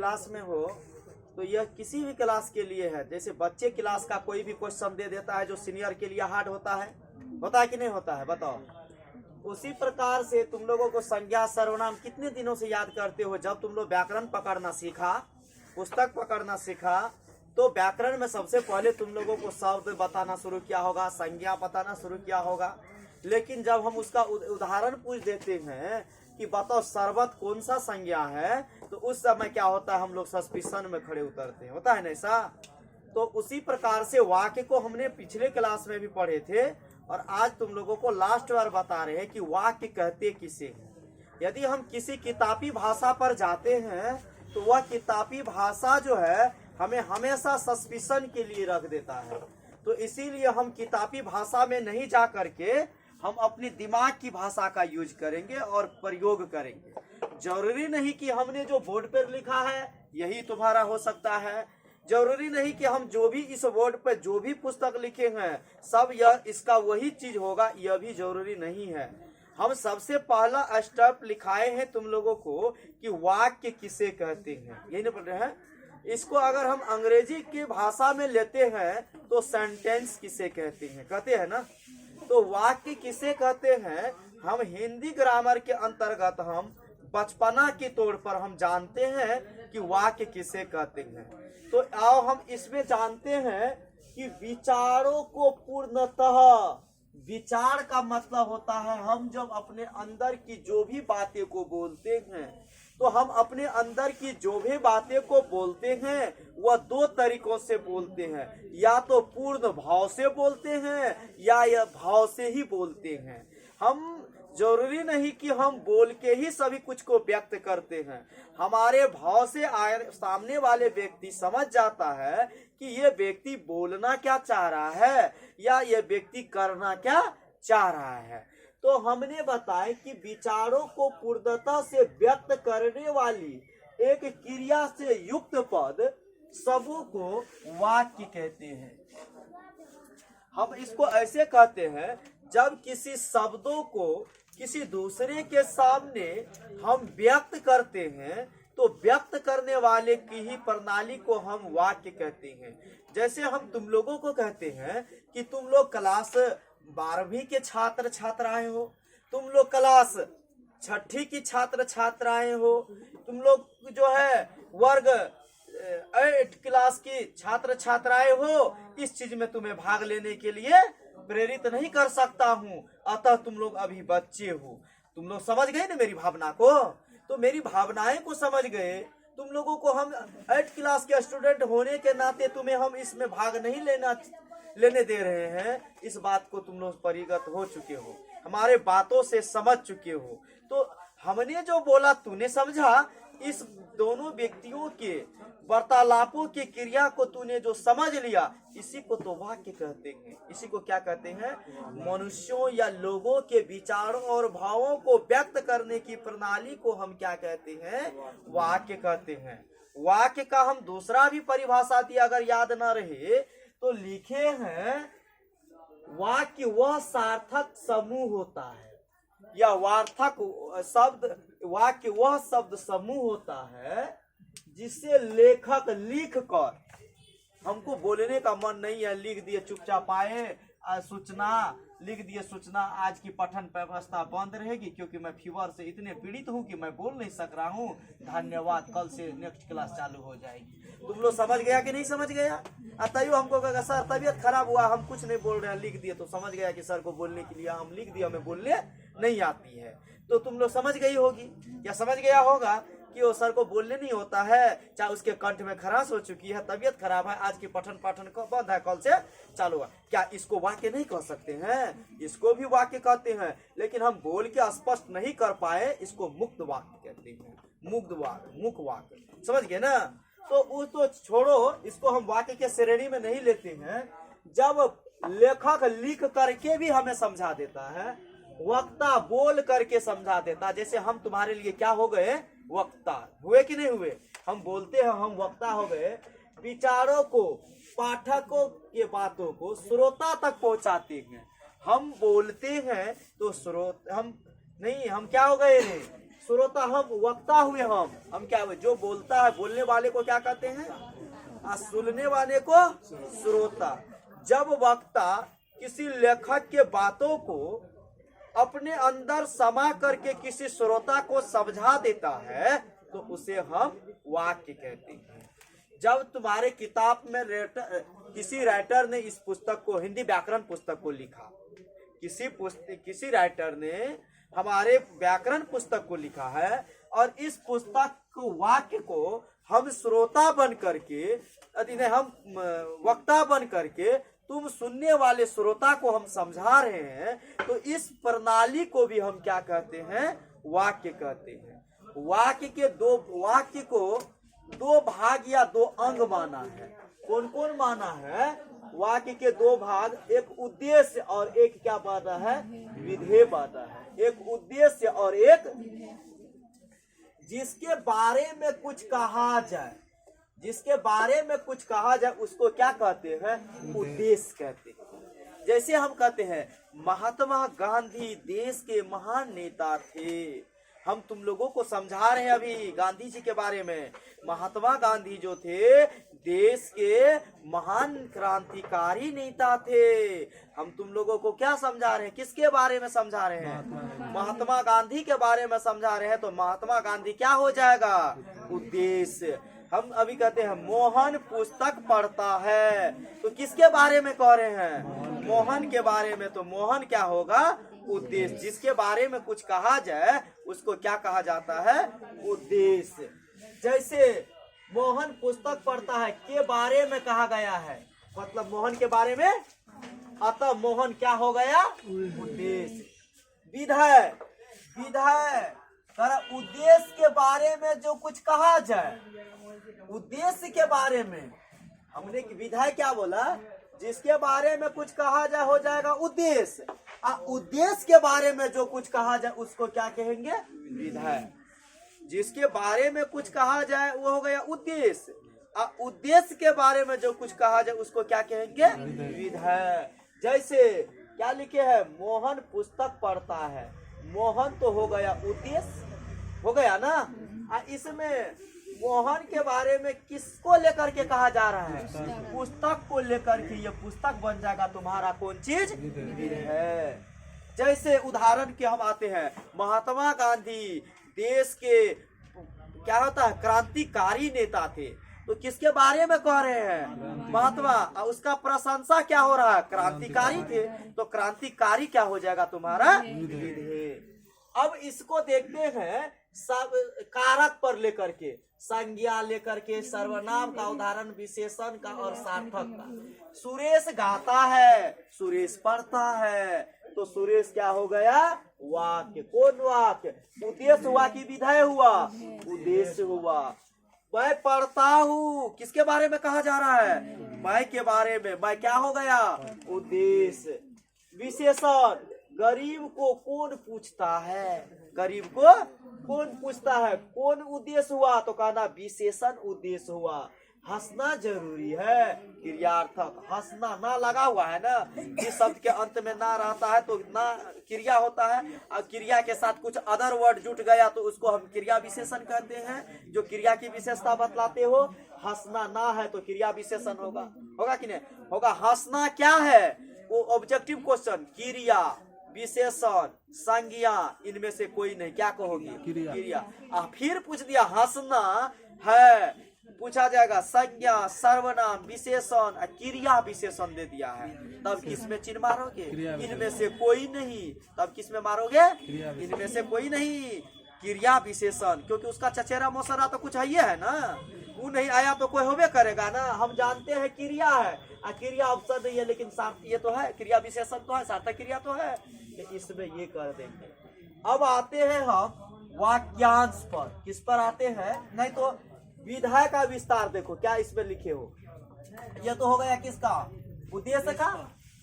Class में हो तो यह किसी भी क्लास के लिए है। जैसे बच्चे क्लास का कोई भी क्वेश्चन दे देता है जो सीनियर के लिए हार्ड होता है कि नहीं होता है, बताओ। उसी प्रकार से तुम लोगों को संज्ञा सर्वनाम कितने दिनों से याद करते हो? जब तुम लोग व्याकरण पकड़ना सीखा, पुस्तक पकड़ना सीखा, तो व्याकरण में सबसे पहले तुम लोगों को शब्द बताना शुरू किया होगा, संज्ञा बताना शुरू किया होगा। लेकिन जब हम उसका उदाहरण पूछ देते हैं कि बताओ शरबत कौन सा संज्ञा है, तो उस समय क्या होता है, हम लोग सस्पिशन में खड़े उतरते हैं, होता है ना ऐसा। तो उसी प्रकार से वाक्य को हमने पिछले क्लास में भी पढ़े थे और आज तुम लोगों को लास्ट बार बता रहे हैं कि वाक्य कहते किसे हैं। यदि हम किसी किताबी भाषा पर जाते हैं तो वह किताबी भाषा जो है हमें हमेशा सस्पिशन के लिए रख देता है। तो इसीलिए हम किताबी भाषा में नहीं जा करके हम अपनी दिमाग की भाषा का यूज करेंगे और प्रयोग करेंगे। जरूरी नहीं कि हमने जो बोर्ड पर लिखा है यही तुम्हारा हो सकता है। जरूरी नहीं कि हम जो भी इस बोर्ड पर जो भी पुस्तक लिखे हैं सब यह इसका वही चीज होगा, यह भी जरूरी नहीं है। हम सबसे पहला स्टेप लिखाए हैं तुम लोगों को कि वाक्य किसे कहते हैं, यही नहीं पढ़ रहे हैं। इसको अगर हम अंग्रेजी की भाषा में लेते हैं तो सेंटेंस किसे कहते हैं, कहते हैं ना। तो वाक्य किसे कहते हैं, हम हिंदी ग्रामर के अंतर्गत हम बचपना के तौर पर हम जानते हैं कि वाक्य किसे कहते हैं। तो आओ हम इसमें जानते हैं कि विचारों को पूर्णतः, विचार का मतलब होता है हम जब अपने अंदर की जो भी बातें को बोलते हैं, तो हम अपने अंदर की जो भी बातें को बोलते हैं वह दो तरीकों से बोलते हैं, या तो पूर्ण भाव से बोलते हैं या यह भाव से ही बोलते हैं। हम जरूरी नहीं कि हम बोल के ही सभी कुछ को व्यक्त करते हैं। हमारे भाव से सामने वाले व्यक्ति समझ जाता है कि ये व्यक्ति बोलना क्या चाह रहा है या ये व्यक्ति करना क्या चाह रहा है। तो हमने बताया कि विचारों को पूर्णता से व्यक्त करने वाली एक क्रिया से युक्त पद सबों को वाक्य कहते हैं। हम इसको ऐसे कहते हैं जब किसी शब्दों को किसी दूसरे के सामने हम व्यक्त करते हैं तो व्यक्त करने वाले की ही प्रणाली को हम वाक्य कहते हैं। जैसे हम तुम लोगों को कहते हैं कि तुम लोग क्लास 12वीं के छात्र छात्राएं हो, तुम लोग क्लास 6ठी की छात्र छात्राएं हो, तुम लोग जो है वर्ग 8 क्लास की छात्र छात्राएं हो। इस चीज में तुम्हें भाग लेने के लिए प्रेरित नहीं कर सकता हूँ, अतः तुम लोग अभी बच्चे हो। तुम लोग समझ गए ना मेरी भावना को, तो मेरी भावनाएं को समझ गए। तुम लोगों को हम 8 क्लास के स्टूडेंट होने के नाते तुम्हें हम इसमें भाग नहीं लेने दे रहे हैं। इस बात को तुम लोग परिगत हो चुके हो, हमारे बातों से समझ चुके हो। तो हमने जो बोला तूने समझा, इस दोनों व्यक्तियों के वार्तालापों की क्रिया को तूने जो समझ लिया, इसी को तो वाक्य कहते हैं। इसी को क्या कहते हैं, मनुष्यों या लोगों के विचारों और भावों को व्यक्त करने की प्रणाली को हम क्या कहते हैं, वाक्य कहते हैं। वाक्य का हम दूसरा भी परिभाषा दिया, अगर याद ना रहे तो लिखे हैं, वाक्य वह सार्थक समूह होता है या वार्थक शब्द, वाक्य वह शब्द समूह होता है जिसे लेखक लिख कर, हमको बोलने का मन नहीं है, लिख दिए चुपचाप आए, सूचना लिख दिए, सूचना आज की पठन व्यवस्था बंद रहेगी क्योंकि मैं फीवर से इतने पीड़ित हूँ कि मैं बोल नहीं सक रहा हूँ, धन्यवाद, कल से नेक्स्ट क्लास चालू हो जाएगी। तुम लोग समझ गया कि नहीं समझ गया? अतएव हमको कहा सर तबीयत खराब हुआ, हम कुछ नहीं बोल रहे हैं, लिख दिए। तो समझ गया कि सर को बोलने के लिए हम लिख दिया, हमें बोलने नहीं आती है। तो तुम लोग समझ गई होगी या समझ गया होगा कि वो सर को बोलने नहीं होता है, चाहे उसके कंठ में खराश हो चुकी है, तबीयत खराब है, आज की पठन पाठन को बंद है, कल से चालू है। क्या इसको वाक्य नहीं कह सकते हैं? इसको भी वाक्य कहते हैं, लेकिन हम बोल के स्पष्ट नहीं कर पाए, इसको मुक्त वाक्य कहते हैं। मुक्त वाक्य, मुख वाक्य, समझ गए ना? तो वो तो छोड़ो, इसको हम वाक्य के श्रेणी में नहीं लेते हैं। जब लेखक लिख करके भी हमें समझा देता है, वक्ता बोल करके समझा देता, जैसे हम तुम्हारे लिए क्या हो गए, वक्ता हुए कि नहीं हुए? हम बोलते हैं हम वक्ता हो गए, विचारों को, पाठकों के बातों को श्रोता तक पहुंचाते हैं। हम बोलते हैं तो हम क्या हो गए रे, श्रोता हम, वक्ता हुए हम क्या हुए? जो बोलता है, बोलने वाले को क्या कहते हैं? सुनने वाले को श्रोता। जब वक्ता किसी लेखक के बातों को अपने अंदर समा करके किसी श्रोता को समझा देता है तो उसे हम वाक्य कहते हैं। जब तुम्हारे किताब में किसी राइटर ने इस पुस्तक को, हिंदी व्याकरण पुस्तक को लिखा, किसी राइटर ने हमारे व्याकरण पुस्तक को लिखा है और इस पुस्तक को, वाक्य को हम श्रोता बन करके, हम वक्ता बन करके तुम सुनने वाले श्रोता को हम समझा रहे हैं, तो इस प्रणाली को भी हम क्या कहते हैं? वाक्य कहते हैं। वाक्य को दो भाग या दो अंग माना है। कौन कौन माना है? वाक्य के दो भाग, एक उद्देश्य और एक क्या माना है? विधेय माना है। एक उद्देश्य और एक जिसके बारे में कुछ कहा जाए, जिसके बारे में कुछ कहा जाए उसको क्या कहते हैं? उद्देश्य कहते हैं। जैसे हम कहते हैं महात्मा गांधी देश के महान नेता थे। हम तुम लोगों को समझा रहे हैं अभी गांधी जी के बारे में। महात्मा गांधी जो थे देश के महान क्रांतिकारी नेता थे। हम तुम लोगों को क्या समझा रहे हैं? किसके बारे में समझा रहे हैं? महात्मा गांधी के बारे में समझा रहे हैं। तो महात्मा गांधी क्या हो जाएगा? उद्देश्य। हम अभी कहते हैं मोहन पुस्तक पढ़ता है, तो किसके बारे में कह रहे हैं? मोहन के बारे में। तो मोहन क्या होगा? उद्देश्य। जिसके बारे में कुछ कहा जाए उसको क्या कहा जाता है? उद्देश्य। जैसे मोहन पुस्तक पढ़ता है के बारे में कहा गया है, मतलब मोहन के बारे में, अतः मोहन क्या हो गया? उद्देश्य। विधेय। उद्देश्य के बारे में जो कुछ कहा जाए, उद्देश्य के बारे में हमने विधेय क्या बोला? जिसके बारे में कुछ कहा जाए हो जाएगा उद्देश्य। उद्देश्य के बारे में जो कुछ कहा जाए उसको क्या कहेंगे? विधेय। जिसके बारे में कुछ कहा जाए वो हो गया उद्देश्य। उद्देश्य के बारे में जो कुछ कहा जाए उसको क्या कहेंगे? विधेय। जैसे क्या लिखे है? मोहन पुस्तक पढ़ता है। मोहन तो हो गया उद्देश्य, हो गया ना। इसमें मोहन के बारे में किसको लेकर के कहा जा रहा है? पुस्तक को लेकर के। ये पुस्तक बन जाएगा तुम्हारा कौन चीज? विधेय। जैसे उदाहरण के हम आते हैं, महात्मा गांधी देश के क्या होता है? क्रांतिकारी नेता थे। तो किसके बारे में कह रहे हैं? महात्मा। उसका प्रशंसा क्या हो रहा है? क्रांतिकारी थे। तो क्रांतिकारी क्या हो जाएगा तुम्हारा? विधेय। अब इसको देखते हैं सब कारक पर लेकर के, संज्ञा लेकर के, सर्वनाम का, उदाहरण, विशेषण का और सार्थक का। सुरेश गाता है, सुरेश पढ़ता है, तो सुरेश क्या हो गया? वाक्य। कौन वाक्य? उद्देश्य हुआ कि विधेय हुआ? उद्देश्य हुआ। मैं पढ़ता हूँ, किसके बारे में कहा जा रहा है? मैं के बारे में। मैं क्या हो गया? उद्देश्य। विशेषण। गरीब को कौन पूछता है? गरीब को कौन पूछता है? कौन उद्देश्य हुआ? तो कहना विशेषण उद्देश्य हुआ। हंसना जरूरी है, क्रियार्थक। हंसना ना लगा हुआ है ना, जिस शब्द के अंत में ना रहता है तो ना क्रिया होता है, और क्रिया के साथ कुछ अदर वर्ड जुट गया तो उसको हम क्रिया विशेषण कहते हैं, जो क्रिया की विशेषता बतलाते हो। हंसना ना है तो क्रिया विशेषण होगा, होगा कि नहीं होगा? हंसना क्या है? वो ऑब्जेक्टिव क्वेश्चन। क्रिया, विशेषण, संज्ञा, इनमें से कोई नहीं। क्या कहोगी? क्रिया। फिर पूछ दिया हंसना है, पूछा जाएगा संज्ञा, सर्वनाम, विशेषण, क्रिया विशेषण दे दिया है, तब किसमें चिन्ह मारोगे? इनमें से कोई नहीं। तब किसमें मारोगे? इनमें से कोई नहीं। क्रिया विशेषण, क्योंकि उसका चचेरा मोसरा तो कुछ है ना, वो नहीं आया तो कोई होबे करेगा ना। हम जानते हैं क्रिया है, क्रिया अवसर नहीं है, लेकिन ये तो है, क्रिया विशेषण तो है, सार्थक क्रिया तो है, तो इसमें ये कर देंगे। अब आते हैं हम वाक्यांश पर। किस पर आते हैं? नहीं तो विधेय का विस्तार देखो क्या इसमें लिखे हो। ये तो हो गया किसका? उद्देश्य का।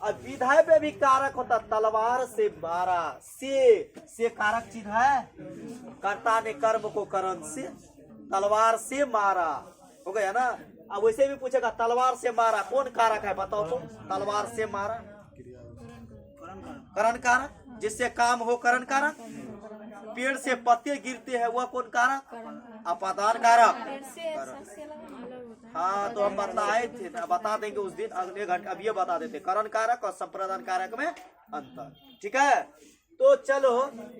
अब विधेय पे भी कारक होता। तलवार से मारा, से कारक चीज है। कर्ता ने कर्म को करण से, तलवार से मारा, हो गया ना। अब वैसे भी पूछेगा तलवार से मारा कौन कारक है? बताओ तुम। तलवार से मारा करण कारक, जिससे काम हो करण कारक। पेड़ से पत्ते गिरते हैं वह कौन कारक? अपादान कारक। हाँ तो हम बताए थे, बता देंगे उस दिन अगले घंटे, अब ये बता देते करण कारक और संप्रदान कारक में अंतर। ठीक है, तो चलो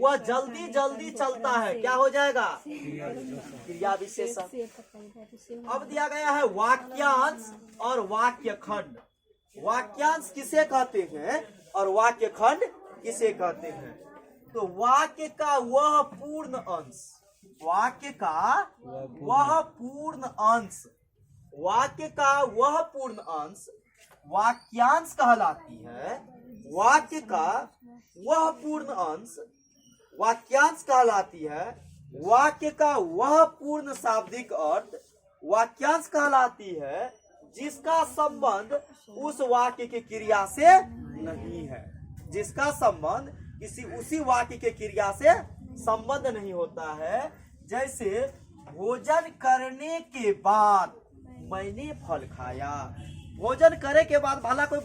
वह जल्दी जल्दी चलता है, क्या हो जाएगा? क्रिया विशेषण। अब दिया गया है वाक्यांश और वाक्य खंड। वाक्यांश किसे कहते हैं और वाक्य खंड किसे कहते हैं? तो वाक्य का वह पूर्ण अंश, वाक्य का वह पूर्ण अंश, वाक्य का वह पूर्ण अंश वाक्यांश कहलाती है। वाक्य का वह पूर्ण अंश वाक्यांश कहलाती है। वाक्य का वह पूर्ण शाब्दिक अर्थ वाक्यांश कहलाती है, जिसका संबंध उस वाक्य की क्रिया से नहीं है, जिसका संबंध उसी वाक्य के क्रिया से संबंध नहीं होता है। जैसे भोजन करने के बाद मैंने फल खाया। भोजन करे के बाद भला कोई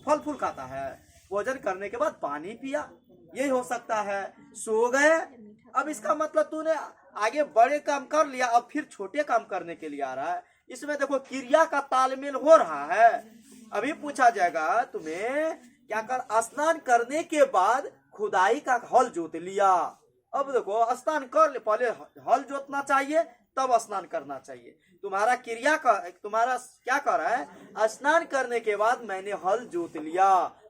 फल फूल खाता है? भोजन करने के बाद पानी पिया, यही हो सकता है। सो गए, अब इसका मतलब तूने आगे बड़े काम कर लिया, अब फिर छोटे काम करने के लिए आ रहा है। इसमें देखो क्रिया का तालमेल हो रहा है। अभी पूछा जाएगा तुम्हें क्या कर, स्नान करने के बाद खुदाई का हल जोत लिया। अब देखो स्नान कर ले, पहले हल जोतना चाहिए तब स्नान करना चाहिए। तुम्हारा क्रिया का तुम्हारा क्या कर रहा है? स्नान करने के बाद मैंने हल जोत लिया।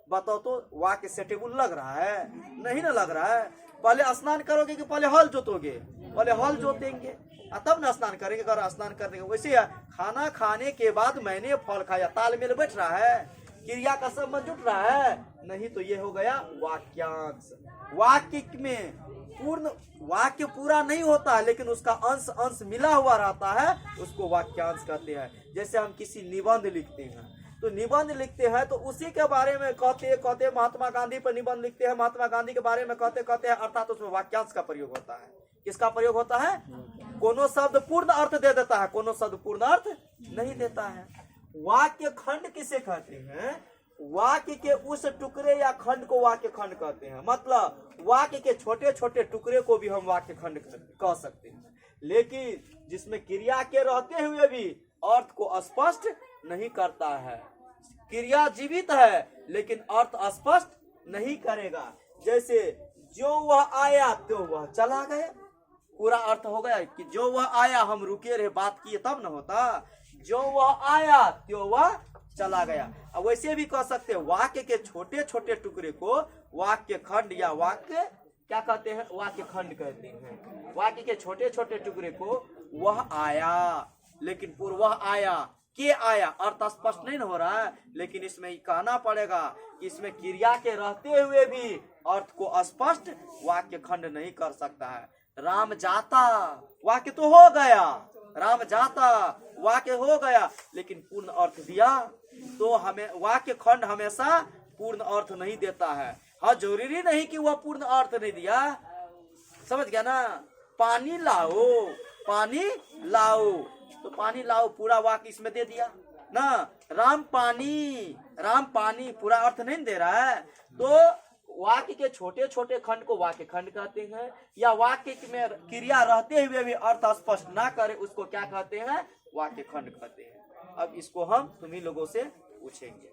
बताओ तो वाक्य सेटेबल लग रहा है? नहीं ना लग रहा है। पहले स्नान करोगे कि पहले हल जोतोगे? पहले हल जोतेंगे तब ना स्नान करेंगे। अगर स्नान करने के वैसे खाना खाने के बाद मैंने फल खाया, तालमेल बैठ रहा है, क्रिया का संबंध जुट रहा है? नहीं तो ये हो गया वाक्यांश। वाक्य में पूर्ण वाक्य पूरा नहीं होता, लेकिन उसका अंश अंश मिला हुआ रहता है, उसको वाक्यांश कहते हैं। जैसे हम किसी निबंध लिखते हैं, तो निबंध लिखते हैं तो उसी के बारे में कहते महात्मा गांधी पर निबंध लिखते हैं, महात्मा गांधी के बारे में कहते हैं, अर्थात उसमें वाक्यांश का प्रयोग होता है। किसका प्रयोग होता है? कोनो शब्द पूर्ण अर्थ दे देता है, कोनो शब्द पूर्ण अर्थ नहीं देता है। वाक्य खंड किसे कहते हैं? वाक्य के उस टुकड़े या खंड को वाक्य खंड कहते हैं। मतलब वाक्य के छोटे छोटे टुकड़े को भी हम वाक्य खंड कह सकते हैं, लेकिन जिसमें क्रिया के रहते हुए भी अर्थ को स्पष्ट नहीं करता है। क्रिया जीवित है लेकिन अर्थ स्पष्ट नहीं करेगा। जैसे जो वह आया तो वह चला गया, पूरा अर्थ हो गया कि जो वह आया, हम रुके रहे बात किए तब न होता। जो वह आया तो वह चला गया। अब वैसे भी कह सकते हैं वाक्य के छोटे छोटे टुकड़े को वाक्य खंड या वाक्य क्या कहते हैं? वाक्य खंड कहते हैं। वाक्य के छोटे छोटे टुकड़े को वह आया, लेकिन पूर्व वह आया के आया अर्थ स्पष्ट नहीं हो रहा है, लेकिन इसमें कहना पड़ेगा कि इसमें क्रिया के रहते हुए भी अर्थ को स्पष्ट वाक्य खंड नहीं कर सकता है। राम जाता वाक्य तो हो गया, राम जाता वाक्य हो गया, लेकिन पूर्ण अर्थ दिया तो हमें वाक्य खंड हमेशा पूर्ण अर्थ नहीं देता है। हाँ, जरूरी नहीं कि वह पूर्ण अर्थ नहीं दिया, समझ गया ना? पानी लाओ, पानी लाओ, तो पानी लाओ पूरा वाक्य इसमें दे दिया ना। राम पानी पूरा अर्थ नहीं दे रहा है, तो वाक्य के छोटे छोटे खंड को वाक्य खंड कहते हैं। या वाक्य में क्रिया रहते हुए भी अर्थ स्पष्ट ना करे उसको क्या कहते हैं? वाक्य खंड कहते हैं। अब इसको हम तुम्ही लोगों से पूछेंगे।